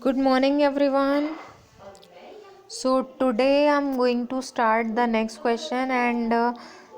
Good morning, everyone. So, today I'm going to start the next question, and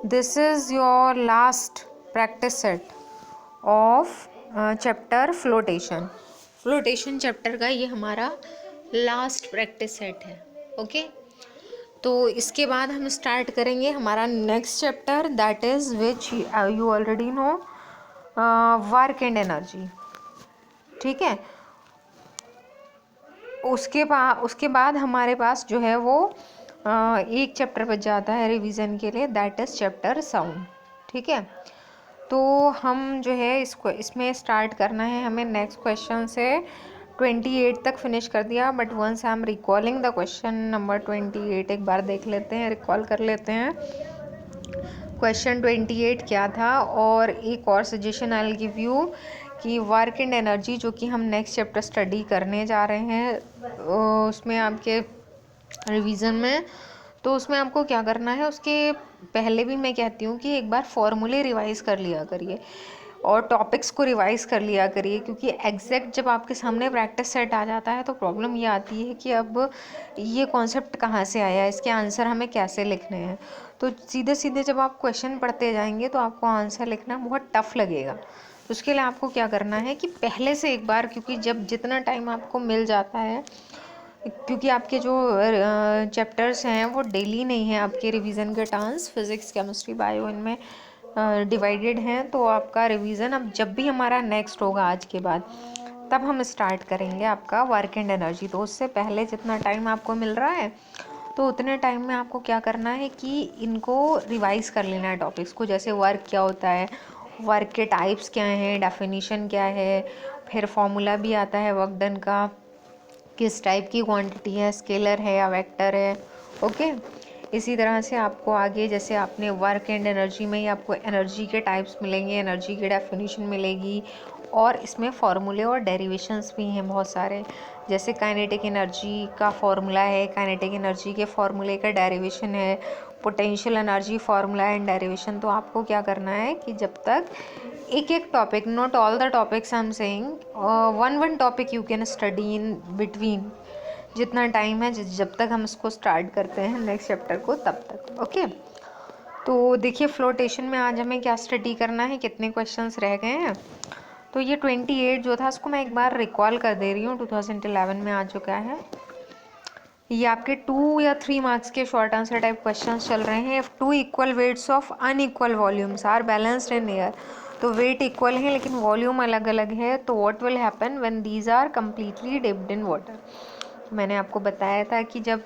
this is your last practice set of chapter flotation. Flotation chapter का ये हमारा last practice set है. Okay तो इसके बाद हम start करेंगे हमारा next chapter, that is which you already know, work and energy. ठीक है, उसके बाद हमारे पास जो है वो एक चैप्टर बच जाता है रिवीजन के लिए, दैट इज़ चैप्टर साउंड. ठीक है, तो हम जो है इसमें स्टार्ट करना है हमें नेक्स्ट क्वेश्चन से. 28 तक फिनिश कर दिया, but once I am recalling the question number 28 एक बार देख लेते हैं, रिकॉल कर लेते हैं क्वेश्चन 28 क्या था. और एक और suggestion I will give you कि वर्क एंड एनर्जी जो कि हम नेक्स्ट चैप्टर स्टडी करने जा रहे हैं उसमें आपके रिवीजन में, तो उसमें आपको क्या करना है, उसके पहले भी मैं कहती हूँ कि एक बार फॉर्मूले रिवाइज कर लिया करिए और टॉपिक्स को रिवाइज कर लिया करिए, क्योंकि एग्जैक्ट जब आपके सामने प्रैक्टिस सेट आ जाता है तो प्रॉब्लम ये आती है कि अब ये कॉन्सेप्ट कहाँ से आया, इसके आंसर हमें कैसे लिखने हैं. तो सीधे सीधे जब आप क्वेश्चन पढ़ते जाएंगे तो आपको आंसर लिखना बहुत टफ लगेगा. तो उसके लिए आपको क्या करना है कि पहले से एक बार, क्योंकि जब जितना टाइम आपको मिल जाता है, क्योंकि आपके जो चैप्टर्स हैं वो डेली नहीं हैं, आपके रिवीजन के टर्म्स फिज़िक्स केमिस्ट्री बायो इनमें डिवाइडेड हैं, तो आपका रिवीजन अब जब भी हमारा नेक्स्ट होगा आज के बाद, तब हम स्टार्ट करेंगे आपका वर्क एंड एनर्जी. तो उससे पहले जितना टाइम आपको मिल रहा है तो उतने टाइम में आपको क्या करना है कि इनको रिवाइज कर लेना है टॉपिक्स को. जैसे वर्क क्या होता है, वर्क के टाइप्स क्या हैं, डेफिनेशन क्या है, फिर फॉर्मूला भी आता है वर्क डन का, किस टाइप की क्वांटिटी है, स्केलर है या वेक्टर है. ओके, इसी तरह से आपको आगे जैसे आपने वर्क एंड एनर्जी में ही आपको एनर्जी के टाइप्स मिलेंगे, एनर्जी की डेफिनेशन मिलेगी, और इसमें फार्मूले और डेरिवेशंस भी हैं बहुत सारे. जैसे काइनेटिक एनर्जी का फार्मूला है, काइनेटिक एनर्जी के फार्मूले का डेरिवेशन है, potential energy formula and derivation. तो आपको क्या करना है कि जब तक एक एक topic, not all the topics I am saying, one topic you can study in between, जितना टाइम है जब तक हम इसको स्टार्ट करते हैं नेक्स्ट चैप्टर को तब तक. ओके, तो देखिए फ्लोटेशन में आज हमें क्या स्टडी करना है, कितने क्वेश्चंस रह गए हैं. तो ये 28 जो था उसको मैं एक बार रिकॉल कर दे रही हूँ, 2011 में आ चुका है. ये आपके 2 या 3 मार्क्स के शॉर्ट आंसर टाइप क्वेश्चंस चल रहे हैं. 2 equal weights of unequal volumes are balanced in air. तो वेट इक्वल है लेकिन वॉल्यूम अलग अलग है. तो what will happen when these are completely dipped in water. मैंने आपको बताया था कि जब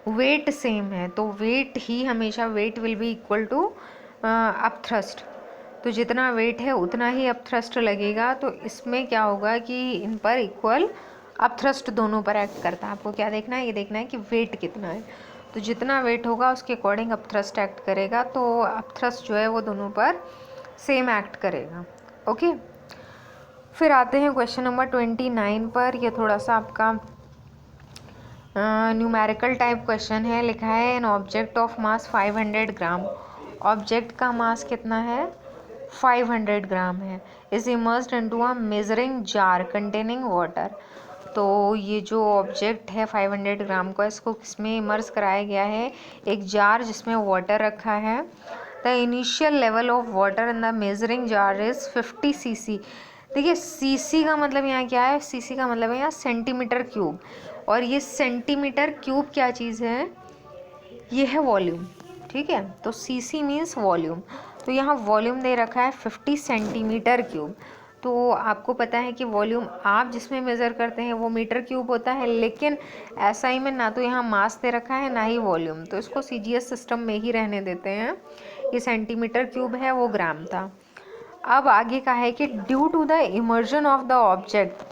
वेट सेम है तो वेट ही हमेशा, weight will be equal to upthrust. तो जितना वेट है उतना ही अप थ्रस्ट लगेगा. तो इसमें क्या होगा कि इन पर इक्वल अप थ्रस्ट दोनों पर एक्ट करता है. आपको क्या देखना है, ये देखना है कि वेट कितना है. तो जितना वेट होगा उसके अकॉर्डिंग अप थ्रस्ट एक्ट करेगा. तो अप थ्रस्ट जो है वो दोनों पर सेम एक्ट करेगा. ओके, फिर आते हैं क्वेश्चन नंबर 29 पर. ये थोड़ा सा आपका न्यूमेरिकल टाइप क्वेश्चन है. लिखा है an object of mass 500 gram. Object का मास कितना है, 500 ग्राम है. Is immersed into a measuring jar containing water. तो ये जो ऑब्जेक्ट है 500 ग्राम का, इसको किसमें इमर्स कराया गया है, एक जार जिसमें वाटर रखा है. The initial level of water in the measuring jar is 50 cc. देखिए सीसी का मतलब यहाँ क्या है, सीसी का मतलब है यहाँ सेंटीमीटर क्यूब, और ये सेंटीमीटर क्यूब क्या चीज़ है, ये है वॉल्यूम. ठीक है, तो सीसी मीन्स वॉल्यूम. तो यहाँ वॉल्यूम दे रखा है 50 सेंटीमीटर क्यूब. तो आपको पता है कि वॉल्यूम आप जिसमें मेज़र करते हैं वो मीटर क्यूब होता है, लेकिन एसआई में ना तो यहाँ मास दे रखा है ना ही वॉल्यूम, तो इसको सीजीएस सिस्टम में ही रहने देते हैं. ये सेंटीमीटर क्यूब है, वो ग्राम था. अब आगे का है कि due to the immersion of the object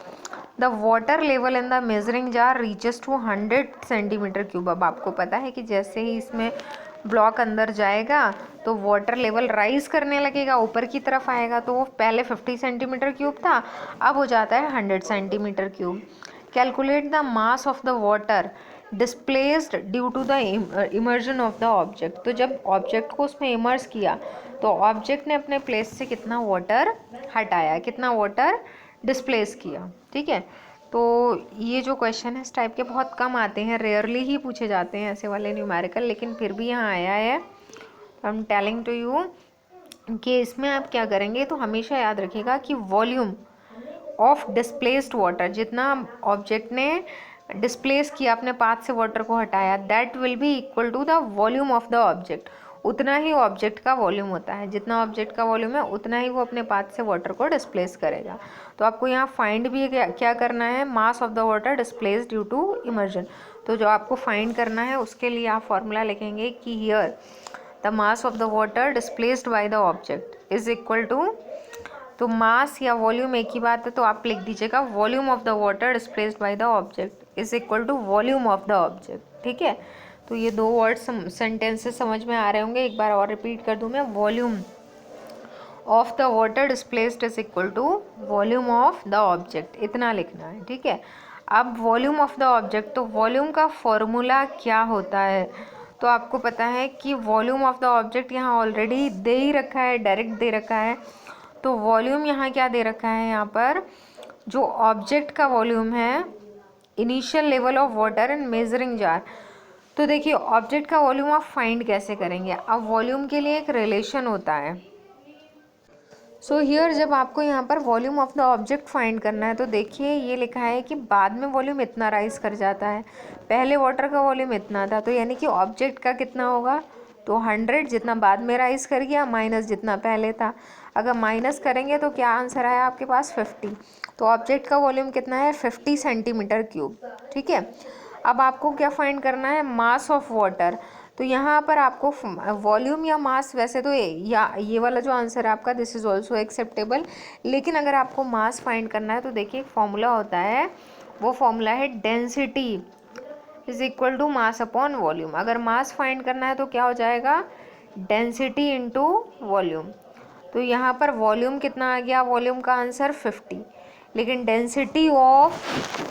the water level in the measuring jar reaches to 100 centimetre cube. अब आपको पता है कि जैसे ही इसमें ब्लॉक अंदर जाएगा तो वाटर लेवल राइज करने लगेगा, ऊपर की तरफ आएगा. तो वो पहले 50 सेंटीमीटर क्यूब था, अब हो जाता है 100 centimetre cube. Calculate the mass of the water displaced due to the immersion of the object. तो जब ऑब्जेक्ट को उसमें इमर्स किया तो ऑब्जेक्ट ने अपने प्लेस से कितना वाटर हटाया, कितना वाटर डिस्प्लेस किया. ठीक है, तो ये जो क्वेश्चन है इस टाइप के बहुत कम आते हैं, रेयरली ही पूछे जाते हैं ऐसे वाले न्यूमेरिकल, लेकिन फिर भी यहाँ आया है। I am telling to you कि इसमें आप क्या करेंगे, तो हमेशा याद रखिएगा कि वॉल्यूम ऑफ डिस्प्लेस्ड वाटर, जितना ऑब्जेक्ट ने डिस्प्लेस किया अपने पाथ से वाटर को हटाया, that will be equal to the volume of the object. उतना ही ऑब्जेक्ट का वॉल्यूम होता है, जितना ऑब्जेक्ट का वॉल्यूम है उतना ही वो अपने पाथ से वाटर को डिस्प्लेस करेगा। तो आपको यहाँ फाइंड भी क्या करना है, mass of the water displace due to immersion. तो जो आपको फाइंड करना है उसके लिए आप फॉर्मूला लिखेंगे कि here the mass of the water displaced by the object is equal to, तो मास या वॉल्यूम एक ही बात है, तो आप लिख दीजिएगा volume of the water displaced by the object is equal to volume of the object. ठीक है, तो ये दो वर्ड सेंटेंसेस समझ में आ रहे होंगे। एक बार और रिपीट कर दूं मैं, volume of the water displaced is equal to volume of the object, इतना लिखना है। ठीक है, अब वॉल्यूम ऑफ द ऑब्जेक्ट, तो वॉल्यूम का फॉर्मूला क्या होता है, तो आपको पता है कि वॉल्यूम ऑफ द ऑब्जेक्ट यहाँ ऑलरेडी दे ही रखा है, डायरेक्ट दे रखा है। तो वॉल्यूम यहाँ क्या दे रखा है, यहाँ पर जो ऑब्जेक्ट का वॉल्यूम है, initial level of water in measuring jar. तो देखिए ऑब्जेक्ट का वॉल्यूम आप फाइंड कैसे करेंगे, अब वॉल्यूम के लिए एक रिलेशन होता है। सो हियर जब आपको यहाँ पर volume of the object find करना है, तो देखिए ये लिखा है कि बाद में वॉल्यूम इतना राइज कर जाता है, पहले वाटर का वॉल्यूम इतना था, तो यानी कि ऑब्जेक्ट का कितना होगा, तो 100 जितना बाद में राइज कर गया माइनस जितना पहले था। अगर माइनस करेंगे तो क्या आंसर आया आपके पास 50। तो ऑब्जेक्ट का वॉल्यूम कितना है, 50 सेंटीमीटर क्यूब। ठीक है, अब आपको क्या फाइंड करना है, मास ऑफ वाटर। तो यहाँ पर आपको वॉल्यूम या मास, वैसे तो ये वाला जो आंसर है आपका, दिस इज ऑल्सो एक्सेप्टेबल, लेकिन अगर आपको मास फाइंड करना है तो देखिए एक फॉर्मूला होता है, वो फॉर्मूला है density is equal to mass upon volume. अगर मास फाइंड करना है तो क्या हो जाएगा, डेंसिटी इंटू वॉल्यूम। तो यहाँ पर वॉल्यूम कितना आ गया, वॉल्यूम का आंसर 50, लेकिन डेंसिटी ऑफ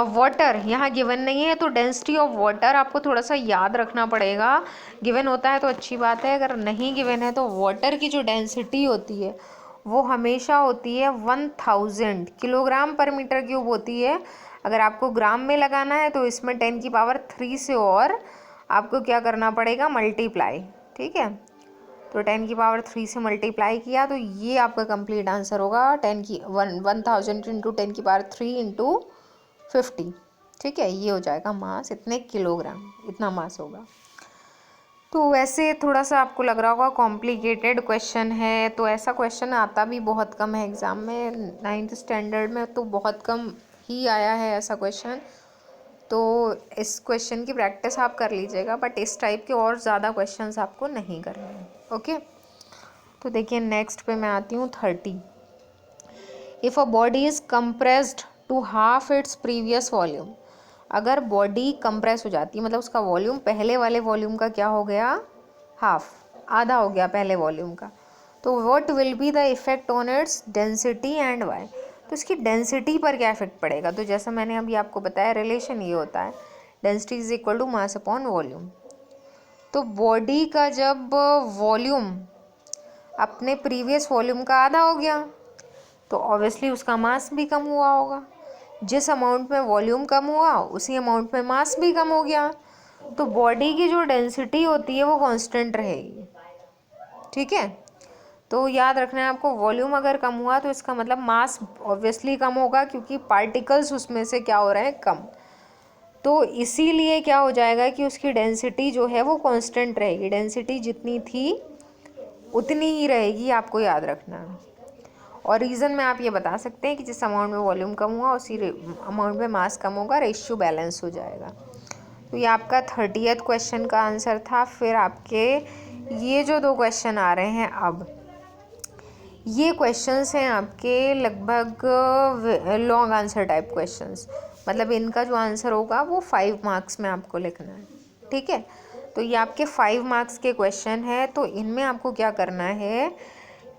वाटर यहाँ गिवन नहीं है, तो डेंसिटी ऑफ वाटर आपको थोड़ा सा याद रखना पड़ेगा। गिवन होता है तो अच्छी बात है, अगर नहीं गिवन है तो वाटर की जो डेंसिटी होती है वो हमेशा होती है 1000 किलोग्राम पर मीटर क्यूब होती है। अगर आपको ग्राम में लगाना है तो इसमें 10 की पावर 3 से और आपको क्या करना पड़ेगा, मल्टीप्लाई। ठीक है, तो 10 की पावर 3 से मल्टीप्लाई किया तो ये आपका कंप्लीट आंसर होगा 1000 इंटू 10 की पावर 3 इंटू 50। ठीक है, ये हो जाएगा मास, इतने किलोग्राम, इतना मास होगा। तो वैसे थोड़ा सा आपको लग रहा होगा कॉम्प्लिकेटेड क्वेश्चन है, तो ऐसा क्वेश्चन आता भी बहुत कम है एग्ज़ाम में, 9th स्टैंडर्ड में तो बहुत कम ही आया है ऐसा क्वेश्चन। तो इस क्वेश्चन की प्रैक्टिस आप कर लीजिएगा, बट इस टाइप के और ज़्यादा क्वेश्चंस आपको नहीं करने हैं। ओके, तो देखिए नेक्स्ट पे मैं आती हूँ 30। If a body is compressed to half its previous volume, अगर बॉडी कंप्रेस हो जाती है मतलब उसका वॉल्यूम पहले वाले वॉल्यूम का क्या हो गया, हाफ, आधा हो गया पहले वॉल्यूम का, तो what will be the effect on its density and why. तो इसकी डेंसिटी पर क्या इफेक्ट पड़ेगा, तो जैसा मैंने अभी आपको बताया रिलेशन ये होता है, density is equal to mass upon volume. तो बॉडी का जब वॉल्यूम अपने प्रीवियस वॉल्यूम का आधा हो गया तो ऑब्वियसली उसका मास भी कम हुआ होगा, जिस अमाउंट में वॉल्यूम कम हुआ उसी अमाउंट में मास भी कम हो गया, तो बॉडी की जो डेंसिटी होती है वो कांस्टेंट रहेगी। ठीक है, तो याद रखना है आपको, वॉल्यूम अगर कम हुआ तो इसका मतलब मास ऑब्वियसली कम होगा, क्योंकि पार्टिकल्स उसमें से क्या हो रहे हैं, कम। तो इसीलिए क्या हो जाएगा कि उसकी डेंसिटी जो है वो कांस्टेंट रहेगी, डेंसिटी जितनी थी उतनी ही रहेगी, आपको याद रखना है। और रीज़न में आप ये बता सकते हैं कि जिस अमाउंट में वॉल्यूम कम हुआ उसी अमाउंट में मास कम होगा, रेशियो बैलेंस हो जाएगा। तो ये आपका 30th क्वेश्चन का आंसर था। फिर आपके ये जो दो क्वेश्चन आ रहे हैं, अब ये क्वेश्चंस हैं आपके लगभग लॉन्ग आंसर टाइप क्वेश्चंस, मतलब इनका जो आंसर होगा वो 5 मार्क्स में आपको लिखना है। ठीक है, तो ये आपके 5 मार्क्स के क्वेश्चन है। तो इनमें आपको क्या करना है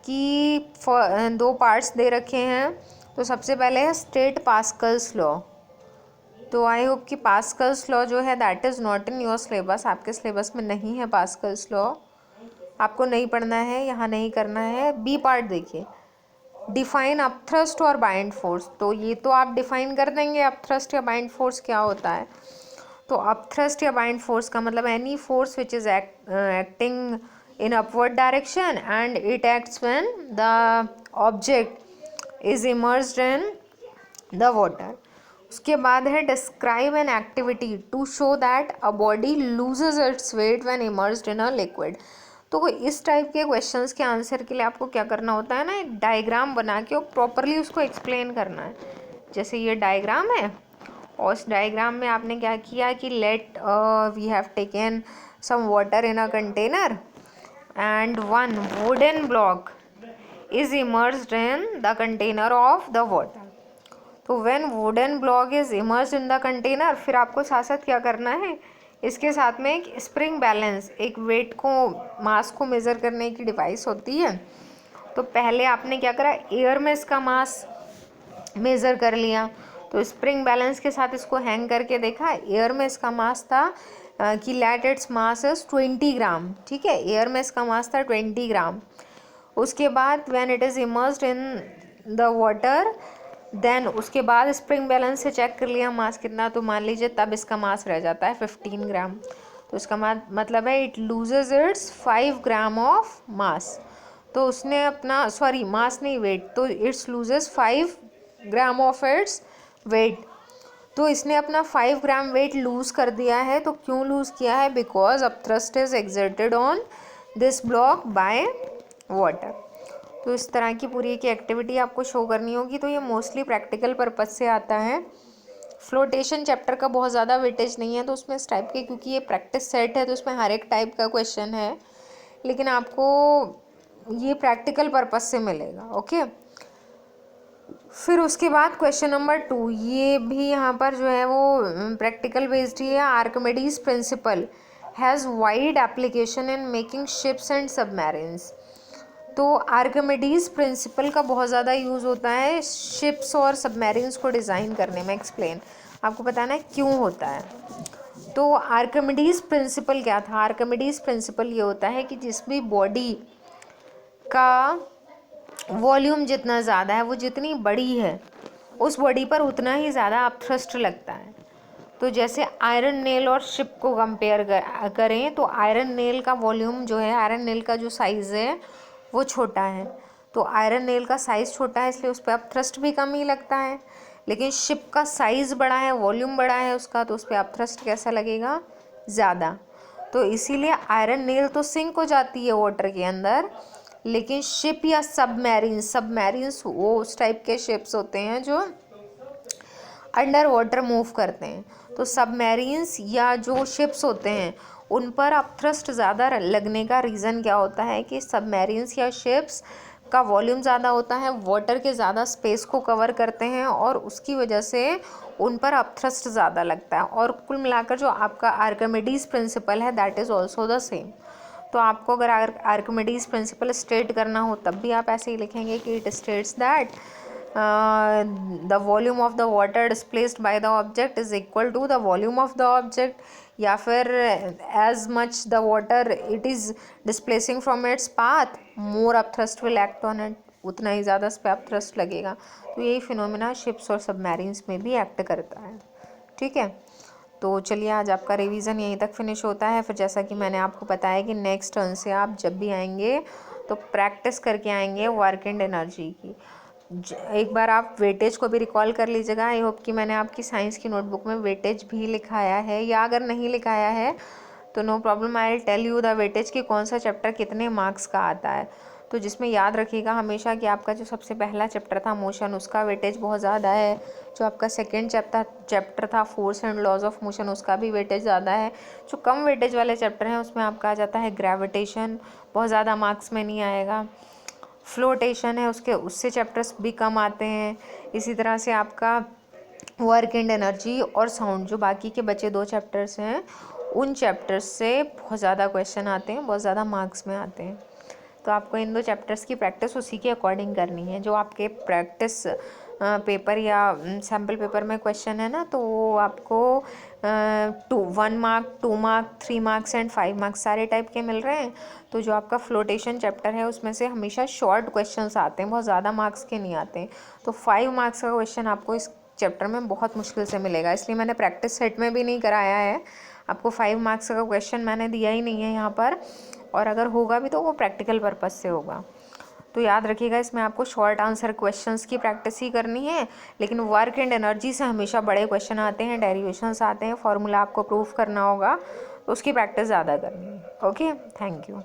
कि 2 पार्ट्स दे रखे हैं। तो सबसे पहले है स्टेट पास्कल्स लॉ। तो आई होप कि पास्कल्स लॉ जो है that is not in your syllabus, आपके सिलेबस में नहीं है पास्कल्स लॉ, आपको नहीं पढ़ना है, यहाँ नहीं करना है। बी पार्ट देखिए, डिफाइन अपथ्रस्ट और बाइंड फोर्स, तो ये तो आप डिफाइन कर देंगे अपथ्रस्ट या बाइंड फोर्स क्या होता है। तो अपथ्रस्ट या बाइंड फोर्स का मतलब any force which is acting in upward direction and it acts when the object is immersed in the water. उसके बाद है describe an activity to show that a body loses its weight when immersed in a liquid. तो इस type के questions के answer के लिए आपको क्या करना होता है ना, एक डायग्राम बना के और प्रॉपरली उसको एक्सप्लेन करना है। जैसे ये डायग्राम है और उस डायग्राम में आपने क्या किया कि let we have taken some water in a container and one wooden block is immersed in the container of the water. तो when wooden block is immersed in the container, फिर आपको साथ साथ क्या करना है, इसके साथ में एक स्प्रिंग बैलेंस, एक वेट को मास को मेज़र करने की डिवाइस होती है। तो पहले आपने क्या करा, एयर में इसका मास मेज़र कर लिया, तो स्प्रिंग बैलेंस के साथ इसको हैंग करके देखा, एयर में इसका मास था कि लेट इट्स मास इज 20 ग्राम, ठीक है, एयर में इसका मास था 20 ग्राम। उसके बाद when it is immersed in the water, then उसके बाद स्प्रिंग बैलेंस से चेक कर लिया मास कितना, तो मान लीजिए तब इसका मास रह जाता है 15 ग्राम। तो इसका मतलब है it loses it's 5 gram of mass. तो उसने अपना, सॉरी मास नहीं वेट, तो it's loses 5 gram of its weight. तो इसने अपना 5 ग्राम वेट लूज़ कर दिया है। तो क्यों लूज़ किया है, because upthrust is exerted on this block by water. तो इस तरह की पूरी की एक्टिविटी आपको शो करनी होगी। तो ये मोस्टली प्रैक्टिकल पर्पज से आता है। फ्लोटेशन चैप्टर का बहुत ज़्यादा वेटेज नहीं है, तो उसमें इस टाइप के, क्योंकि ये प्रैक्टिस सेट है तो उसमें हर एक टाइप का क्वेश्चन है, लेकिन आपको ये प्रैक्टिकल पर्पज से मिलेगा। ओके, फिर उसके बाद क्वेश्चन नंबर 2, ये भी यहाँ पर जो है वो प्रैक्टिकल बेस्ड ही है। Archimedes principal has wide application in making ships and submarines. तो आर्किमिडीज प्रिंसिपल का बहुत ज़्यादा यूज़ होता है शिप्स और सबमरीन्स को डिज़ाइन करने में। एक्सप्लेन, आपको बताना है क्यों होता है। तो आर्किमिडीज प्रिंसिपल क्या था, आर्किमिडीज प्रिंसिपल ये होता है कि जिस भी बॉडी का वॉल्यूम जितना ज़्यादा है, वो जितनी बड़ी है, उस बॉडी पर उतना ही ज़्यादा अपथ्रस्ट लगता है। तो जैसे आयरन नेल और शिप को कंपेयर करें, तो आयरन नेल का वॉल्यूम जो है, आयरन नेल का जो साइज़ है वो छोटा है। तो आयरन नेल का साइज़ छोटा है, इसलिए उस पर अपथ्रस्ट भी कम ही लगता है। लेकिन शिप का साइज़ बड़ा है, वॉल्यूम बड़ा है उसका, तो उस पर अपथ्रस्ट कैसा लगेगा, ज़्यादा। तो इसीलिए आयरन नेल तो सिंक हो जाती है वाटर के अंदर, लेकिन शिप या सबमरीन्स वो उस टाइप के शिप्स होते हैं जो अंडर वाटर मूव करते हैं। तो सबमरीन्स या जो शिप्स होते हैं उन पर अपथ्रस्ट ज़्यादा लगने का रीज़न क्या होता है कि सबमरीन्स या शिप्स का वॉल्यूम ज़्यादा होता है, वाटर के ज़्यादा स्पेस को कवर करते हैं, और उसकी वजह से उन पर अपथ्रस्ट ज़्यादा लगता है। और कुल मिलाकर जो आपका आर्किमिडीज प्रिंसिपल है, that is also the same. तो आपको अगर आर्किमिडीज प्रिंसिपल स्टेट करना हो तब भी आप ऐसे ही लिखेंगे कि it states that the volume of the water displaced by the object is equal to the volume of the object, या फिर as much the water it is displacing from its path more upthrust will act on it, उतना ही ज़्यादा इस पर upthrust लगेगा। तो यही फिनोमिना शिप्स और सबमरीन्स में भी एक्ट करता है। ठीक है, तो चलिए आज आपका रिवीजन यहीं तक फिनिश होता है। फिर जैसा कि मैंने आपको बताया कि नेक्स्ट टर्न से आप जब भी आएंगे तो प्रैक्टिस करके आएंगे वर्क एंड एनर्जी की। एक बार आप वेटेज को भी रिकॉल कर लीजिएगा। आई होप कि मैंने आपकी साइंस की नोटबुक में वेटेज भी लिखाया है, या अगर नहीं लिखाया है तो no problem, I will tell you the weightage कि कौन सा चैप्टर कितने मार्क्स का आता है। तो जिसमें याद रखिएगा हमेशा कि आपका जो सबसे पहला चैप्टर था मोशन, उसका वेटेज बहुत ज़्यादा है। जो आपका सेकेंड चैप्टर था force and laws of motion, उसका भी वेटेज ज़्यादा है। जो कम वेटेज वाले चैप्टर हैं उसमें आपका आ जाता है ग्रेविटेशन, बहुत ज़्यादा मार्क्स में नहीं आएगा। फ्लोटेशन है उससे चैप्टर्स भी कम आते हैं। इसी तरह से आपका वर्क एंड एनर्जी और साउंड, जो बाकी के बचे 2 चैप्टर्स हैं, उन चैप्टर्स से बहुत ज़्यादा क्वेश्चन आते हैं, बहुत ज़्यादा मार्क्स में आते हैं। तो आपको इन 2 चैप्टर्स की प्रैक्टिस उसी के अकॉर्डिंग करनी है। जो आपके प्रैक्टिस पेपर या सैम्पल पेपर में क्वेश्चन है ना, तो वो आपको 1 mark, 2 mark, 3 marks and 5 marks सारे टाइप के मिल रहे हैं। तो जो आपका फ्लोटेशन चैप्टर है उसमें से हमेशा शॉर्ट क्वेश्चंस आते हैं, बहुत ज़्यादा मार्क्स के नहीं आते हैं। तो 5 मार्क्स का क्वेश्चन आपको इस चैप्टर में बहुत मुश्किल से मिलेगा, इसलिए मैंने प्रैक्टिस सेट में भी नहीं कराया है। आपको 5 मार्क्स का क्वेश्चन मैंने दिया ही नहीं है यहाँ पर, और अगर होगा भी तो वो प्रैक्टिकल पर्पज़ से होगा। तो याद रखिएगा, इसमें आपको शॉर्ट आंसर क्वेश्चंस की प्रैक्टिस ही करनी है, लेकिन वर्क एंड एनर्जी से हमेशा बड़े क्वेश्चन आते हैं, डेरिवेशंस आते हैं, फॉर्मूला आपको प्रूफ करना होगा, तो उसकी प्रैक्टिस ज़्यादा करनी है। Okay, thank you.